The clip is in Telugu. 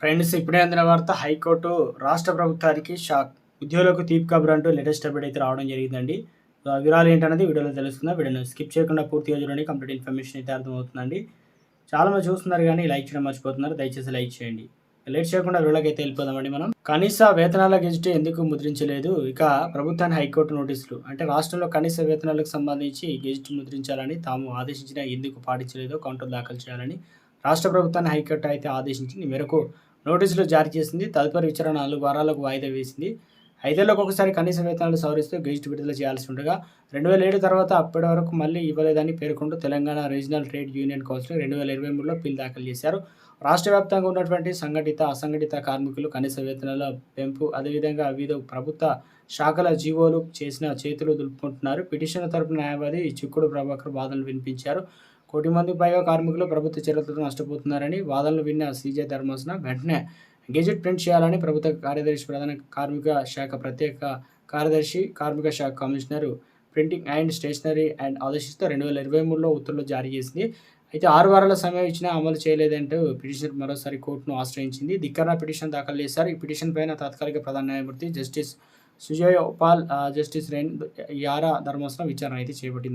ఫ్రెండ్స్, ఇప్పుడే అందిన వార్త. హైకోర్టు రాష్ట్ర ప్రభుత్వానికి షాక్. ఉద్యోగులకు తీపి కబురు అంటూ లేటెస్ట్ అప్డేట్ అయితే రావడం జరిగిందండి. వివరాలు ఏంటనేది వీడియోలో తెలుస్తుందా. వీడియోని స్కిప్ చేయకుండా పూర్తిగా చూడండి. కంప్లీట్ ఇన్ఫర్మేషన్ అయితే అర్థమవుతుందండి. చాలామంది చూస్తున్నారు కానీ లైక్ చేయడం మర్చిపోతున్నారు. దయచేసి లైక్ చేయండి. లేట్ చేయకుండా వీడియోకి అయితే వెళ్ళిపోదామండి మనం. కనీస వేతనాల గెజిట్ ఎందుకు ముద్రించలేదు? ఇక ప్రభుత్వాన్ని హైకోర్టు నోటీసులు. అంటే రాష్ట్రంలో కనీస వేతనాలకు సంబంధించి గెజిట్ ముద్రించాలని తాము ఆదేశించిన ఎందుకు పాటించలేదో కౌంటర్ దాఖలు చేయాలని రాష్ట్ర ప్రభుత్వాన్ని హైకోర్టు అయితే ఆదేశించింది. ఈ మేరకు నోటీసులు జారీ చేసింది. తదుపరి విచారణ 4 వారాలకు వాయిదా వేసింది. 5 ఏళ్లకు ఒకసారి కనీస వేతనాలు సవరిస్తూ గెజిట్ విడుదల చేయాల్సి ఉండగా 2007 తర్వాత అప్పటి వరకు మళ్ళీ ఇవ్వలేదని పేర్కొంటూ Telangana regional trade union council 2023లో పిల్ దాఖలు చేశారు. రాష్ట్ర వ్యాప్తంగా ఉన్నటువంటి సంఘటిత, అసంఘటిత కార్మికులు కనీస వేతనాల పెంపు, అదేవిధంగా వివిధ ప్రభుత్వ శాఖల జీవోలు చేసిన చేతులు దులుపుకుంటున్నారు. పిటిషన్ తరపున న్యాయవాది చిక్కుడు ప్రభాకర్ వాదనలు వినిపించారు. 1 కోటి మందికి పైగా కార్మికులు ప్రభుత్వ చర్యలతో నష్టపోతున్నారని వాదనలు విన్న సీజే ధర్మాసనం వెంటనే గెజిట్ ప్రింట్ చేయాలని ప్రభుత్వ కార్యదర్శి, ప్రధాన కార్మిక శాఖ ప్రత్యేక కార్యదర్శి, కార్మిక శాఖ commissioner printing and stationery and ఆదేశిస్తూ 2023లో ఉత్తర్వులు జారీ చేసింది. అయితే 6 వారాల సమయం ఇచ్చినా అమలు చేయలేదంటూ పిటిషనర్ మరోసారి కోర్టును ఆశ్రయించింది. ధిక్కరణ పిటిషన్ దాఖలు చేశారు. ఈ పిటిషన్ పైన తాత్కాలిక ప్రధాన న్యాయమూర్తి జస్టిస్ సుజయ్ పాల్, జస్టిస్ యారా ధర్మాసనం విచారణ అయితే చేపట్టింది.